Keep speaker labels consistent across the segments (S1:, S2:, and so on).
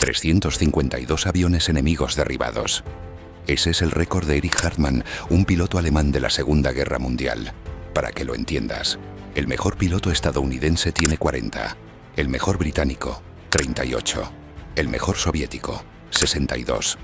S1: 352 aviones enemigos derribados. Ese es el récord de Erich Hartmann, un piloto alemán de la Segunda Guerra Mundial. Para que lo entiendas, el mejor piloto estadounidense tiene 40, el mejor británico, 38, el mejor soviético, 62.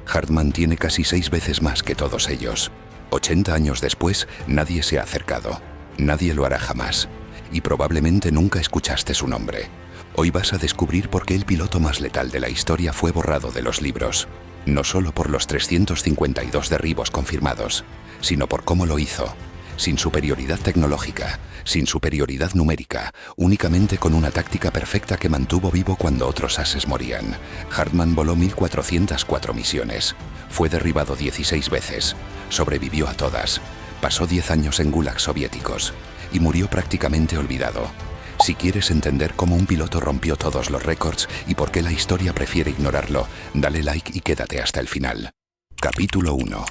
S1: Hartmann tiene casi 6 veces más que todos ellos. 80 años después, nadie se ha acercado. Nadie lo hará jamás. Y probablemente nunca escuchaste su nombre. Hoy vas a descubrir por qué el piloto más letal de la historia fue borrado de los libros. No solo por los 352 derribos confirmados, sino por cómo lo hizo. Sin superioridad tecnológica, sin superioridad numérica, únicamente con una táctica perfecta que mantuvo vivo cuando otros ases morían. Hartmann voló 1404 misiones. Fue derribado 16 veces. Sobrevivió a todas. Pasó 10 años en gulags soviéticos. Y murió prácticamente olvidado. Si quieres entender cómo un piloto rompió todos los récords y por qué la historia prefiere ignorarlo, dale like y quédate hasta el final. Capítulo 1.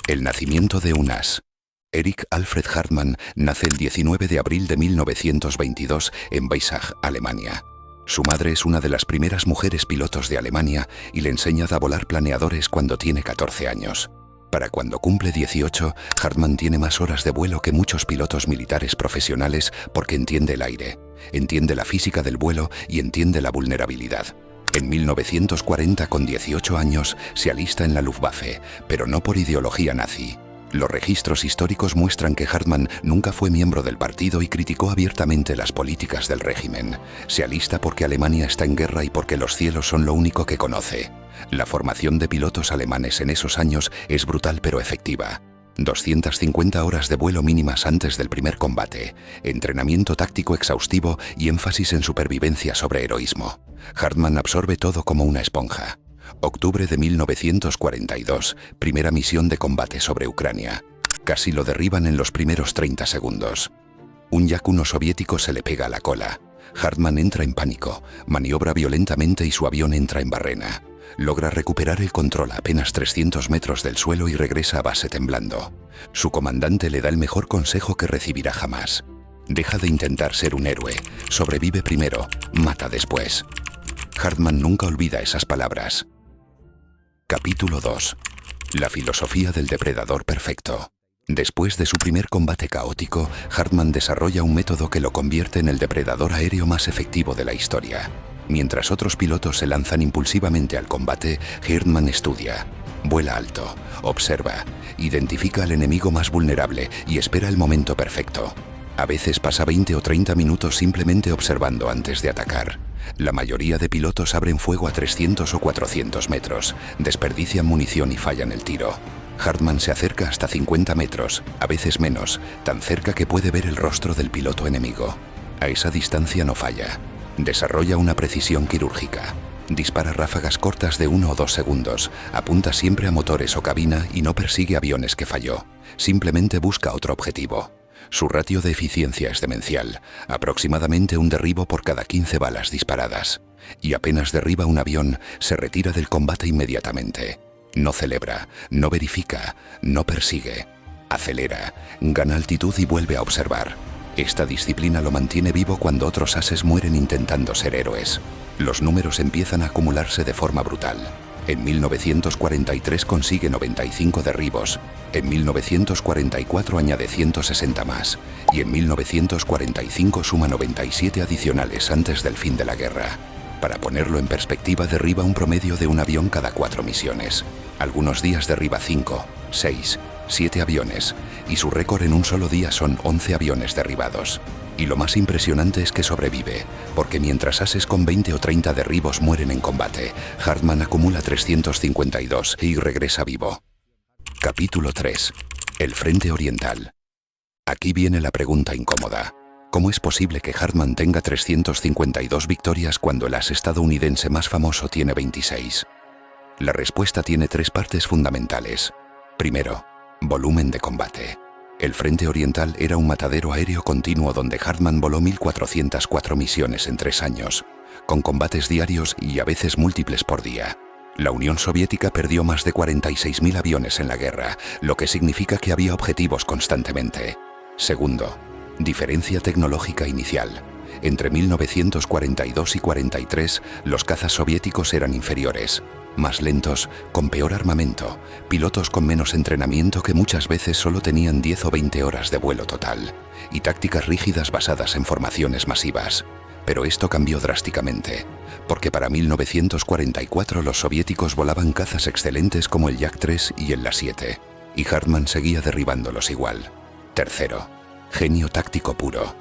S1: El nacimiento de un as. Erich Alfred Hartmann nace el 19 de abril de 1922 en Weissach, Alemania. Su madre es una de las primeras mujeres pilotos de Alemania y le enseña a volar planeadores cuando tiene 14 años. Para cuando cumple 18, Hartmann tiene más horas de vuelo que muchos pilotos militares profesionales porque entiende el aire, entiende la física del vuelo y entiende la vulnerabilidad. En 1940, con 18 años, se alista en la Luftwaffe, pero no por ideología nazi. Los registros históricos muestran que Hartmann nunca fue miembro del partido y criticó abiertamente las políticas del régimen. Se alista porque Alemania está en guerra y porque los cielos son lo único que conoce. La formación de pilotos alemanes en esos años es brutal pero efectiva. 250 horas de vuelo mínimas antes del primer combate, entrenamiento táctico exhaustivo y énfasis en supervivencia sobre heroísmo. Hartmann absorbe todo como una esponja. Octubre de 1942, primera misión de combate sobre Ucrania. Casi lo derriban en los primeros 30 segundos. Un Yak-1 soviético se le pega a la cola. Hartmann entra en pánico, maniobra violentamente y su avión entra en barrena. Logra recuperar el control a apenas 300 metros del suelo y regresa a base temblando. Su comandante le da el mejor consejo que recibirá jamás. Deja de intentar ser un héroe, sobrevive primero, mata después. Hartmann nunca olvida esas palabras. Capítulo 2. La filosofía del depredador perfecto. Después de su primer combate caótico, Hartmann desarrolla un método que lo convierte en el depredador aéreo más efectivo de la historia. Mientras otros pilotos se lanzan impulsivamente al combate, Hartmann estudia, vuela alto, observa, identifica al enemigo más vulnerable y espera el momento perfecto. A veces pasa 20 o 30 minutos simplemente observando antes de atacar. La mayoría de pilotos abren fuego a 300 o 400 metros, desperdician munición y fallan el tiro. Hartmann se acerca hasta 50 metros, a veces menos, tan cerca que puede ver el rostro del piloto enemigo. A esa distancia no falla. Desarrolla una precisión quirúrgica. Dispara ráfagas cortas de 1 o 2 segundos, apunta siempre a motores o cabina y no persigue aviones que falló. Simplemente busca otro objetivo. Su ratio de eficiencia es demencial, aproximadamente un derribo por cada 15 balas disparadas. Y apenas derriba un avión, se retira del combate inmediatamente. No celebra, no verifica, no persigue. Acelera, gana altitud y vuelve a observar. Esta disciplina lo mantiene vivo cuando otros ases mueren intentando ser héroes. Los números empiezan a acumularse de forma brutal. En 1943 consigue 95 derribos, en 1944 añade 160 más y en 1945 suma 97 adicionales antes del fin de la guerra. Para ponerlo en perspectiva, derriba un promedio de un avión cada 4 misiones. Algunos días derriba 5, 6, 7 aviones y su récord en un solo día son 11 aviones derribados. Y lo más impresionante es que sobrevive, porque mientras ases con 20 o 30 derribos mueren en combate, Hartmann acumula 352 y regresa vivo. Capítulo 3. El Frente Oriental. Aquí viene la pregunta incómoda. ¿Cómo es posible que Hartmann tenga 352 victorias cuando el as estadounidense más famoso tiene 26? La respuesta tiene 3 partes fundamentales. Primero, volumen de combate. El Frente Oriental era un matadero aéreo continuo donde Hartmann voló 1404 misiones en 3 años, con combates diarios y a veces múltiples por día. La Unión Soviética perdió más de 46.000 aviones en la guerra, lo que significa que había objetivos constantemente. Segundo, diferencia tecnológica inicial. Entre 1942 y 43, los cazas soviéticos eran inferiores, más lentos, con peor armamento, pilotos con menos entrenamiento que muchas veces solo tenían 10 o 20 horas de vuelo total, y tácticas rígidas basadas en formaciones masivas. Pero esto cambió drásticamente, porque para 1944 los soviéticos volaban cazas excelentes como el Yak-3 y el La-7, y Hartmann seguía derribándolos igual. Tercero, genio táctico puro.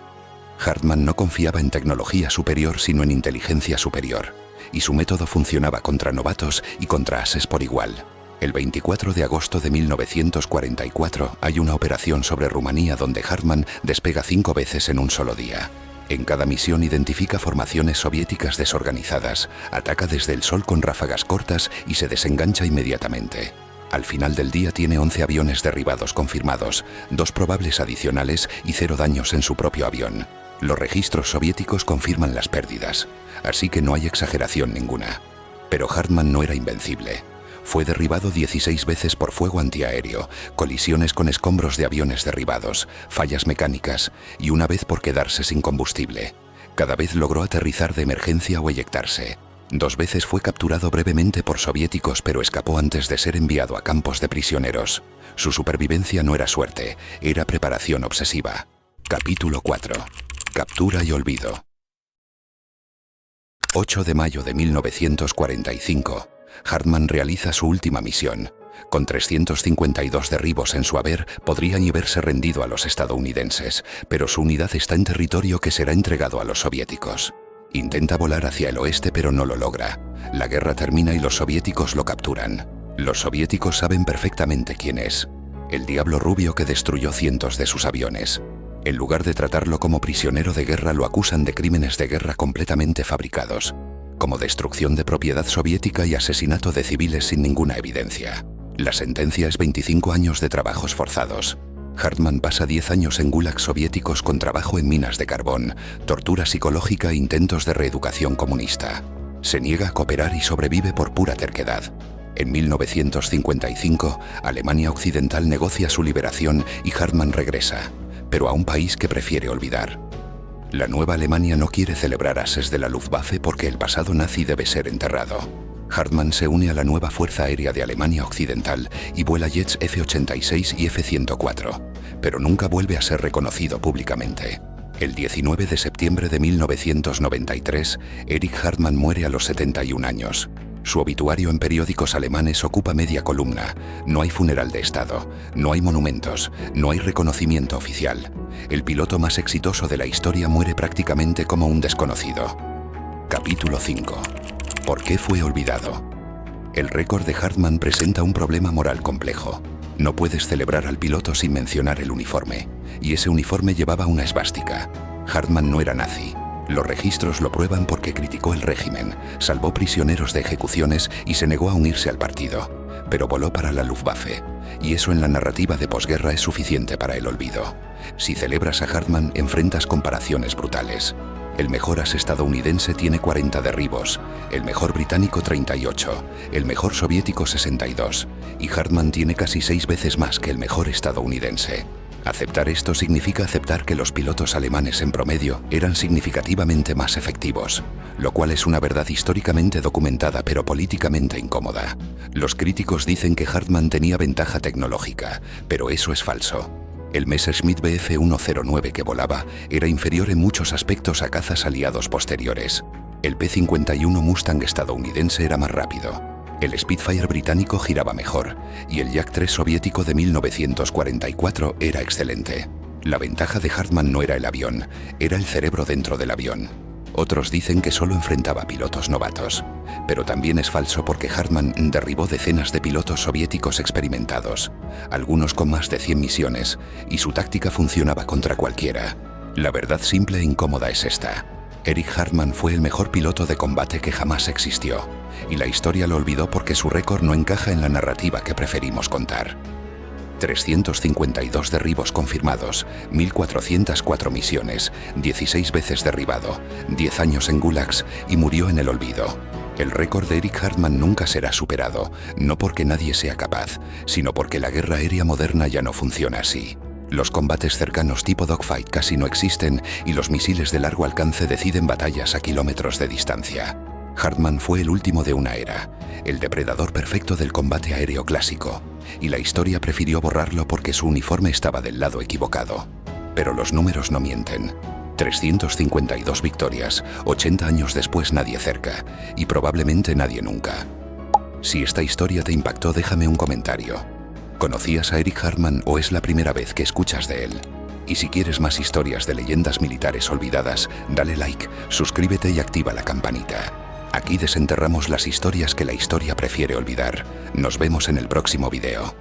S1: Hartmann no confiaba en tecnología superior sino en inteligencia superior, y su método funcionaba contra novatos y contra ases por igual. El 24 de agosto de 1944 hay una operación sobre Rumanía donde Hartmann despega 5 veces en un solo día. En cada misión identifica formaciones soviéticas desorganizadas, ataca desde el sol con ráfagas cortas y se desengancha inmediatamente. Al final del día tiene 11 aviones derribados confirmados, 2 probables adicionales y 0 daños en su propio avión. Los registros soviéticos confirman las pérdidas, así que no hay exageración ninguna. Pero Hartmann no era invencible. Fue derribado 16 veces por fuego antiaéreo, colisiones con escombros de aviones derribados, fallas mecánicas y una vez por quedarse sin combustible. Cada vez logró aterrizar de emergencia o eyectarse. 2 veces fue capturado brevemente por soviéticos pero escapó antes de ser enviado a campos de prisioneros. Su supervivencia no era suerte, era preparación obsesiva. Capítulo 4. Captura y olvido. 8 de mayo de 1945. Hartmann realiza su última misión. Con 352 derribos en su haber, podría ni haberse rendido a los estadounidenses, pero su unidad está en territorio que será entregado a los soviéticos. Intenta volar hacia el oeste pero no lo logra. La guerra termina y los soviéticos lo capturan. Los soviéticos saben perfectamente quién es. El diablo rubio que destruyó cientos de sus aviones. En lugar de tratarlo como prisionero de guerra, lo acusan de crímenes de guerra completamente fabricados, como destrucción de propiedad soviética y asesinato de civiles sin ninguna evidencia. La sentencia es 25 años de trabajos forzados. Hartmann pasa 10 años en gulags soviéticos con trabajo en minas de carbón, tortura psicológica e intentos de reeducación comunista. Se niega a cooperar y sobrevive por pura terquedad. En 1955, Alemania Occidental negocia su liberación y Hartmann regresa, pero a un país que prefiere olvidar. La nueva Alemania no quiere celebrar ases de la Luftwaffe porque el pasado nazi debe ser enterrado. Hartmann se une a la nueva Fuerza Aérea de Alemania Occidental y vuela jets F-86 y F-104, pero nunca vuelve a ser reconocido públicamente. El 19 de septiembre de 1993, Erich Hartmann muere a los 71 años. Su obituario en periódicos alemanes ocupa media columna. No hay funeral de Estado, no hay monumentos, no hay reconocimiento oficial. El piloto más exitoso de la historia muere prácticamente como un desconocido. Capítulo 5. ¿Por qué fue olvidado? El récord de Hartmann presenta un problema moral complejo. No puedes celebrar al piloto sin mencionar el uniforme, y ese uniforme llevaba una esvástica. Hartmann no era nazi. Los registros lo prueban porque criticó el régimen, salvó prisioneros de ejecuciones y se negó a unirse al partido, pero voló para la Luftwaffe, y eso en la narrativa de posguerra es suficiente para el olvido. Si celebras a Hartmann, enfrentas comparaciones brutales. El mejor as estadounidense tiene 40 derribos, el mejor británico 38, el mejor soviético 62, y Hartmann tiene casi 6 veces más que el mejor estadounidense. Aceptar esto significa aceptar que los pilotos alemanes en promedio eran significativamente más efectivos, lo cual es una verdad históricamente documentada pero políticamente incómoda. Los críticos dicen que Hartmann tenía ventaja tecnológica, pero eso es falso. El Messerschmitt Bf 109 que volaba era inferior en muchos aspectos a cazas aliados posteriores. El P-51 Mustang estadounidense era más rápido. El Spitfire británico giraba mejor, y el Yak-3 soviético de 1944 era excelente. La ventaja de Hartmann no era el avión, era el cerebro dentro del avión. Otros dicen que solo enfrentaba pilotos novatos, pero también es falso porque Hartmann derribó decenas de pilotos soviéticos experimentados, algunos con más de 100 misiones, y su táctica funcionaba contra cualquiera. La verdad simple e incómoda es esta. Erich Hartmann fue el mejor piloto de combate que jamás existió, y la historia lo olvidó porque su récord no encaja en la narrativa que preferimos contar. 352 derribos confirmados, 1404 misiones, 16 veces derribado, 10 años en gulags y murió en el olvido. El récord de Erich Hartmann nunca será superado, no porque nadie sea capaz, sino porque la guerra aérea moderna ya no funciona así. Los combates cercanos tipo dogfight casi no existen y los misiles de largo alcance deciden batallas a kilómetros de distancia. Hartmann fue el último de una era, el depredador perfecto del combate aéreo clásico, y la historia prefirió borrarlo porque su uniforme estaba del lado equivocado. Pero los números no mienten. 352 victorias, 80 años después nadie cerca, y probablemente nadie nunca. Si esta historia te impactó, déjame un comentario. ¿Conocías a Eric Hartmann o es la primera vez que escuchas de él? Y si quieres más historias de leyendas militares olvidadas, dale like, suscríbete y activa la campanita. Aquí desenterramos las historias que la historia prefiere olvidar. Nos vemos en el próximo video.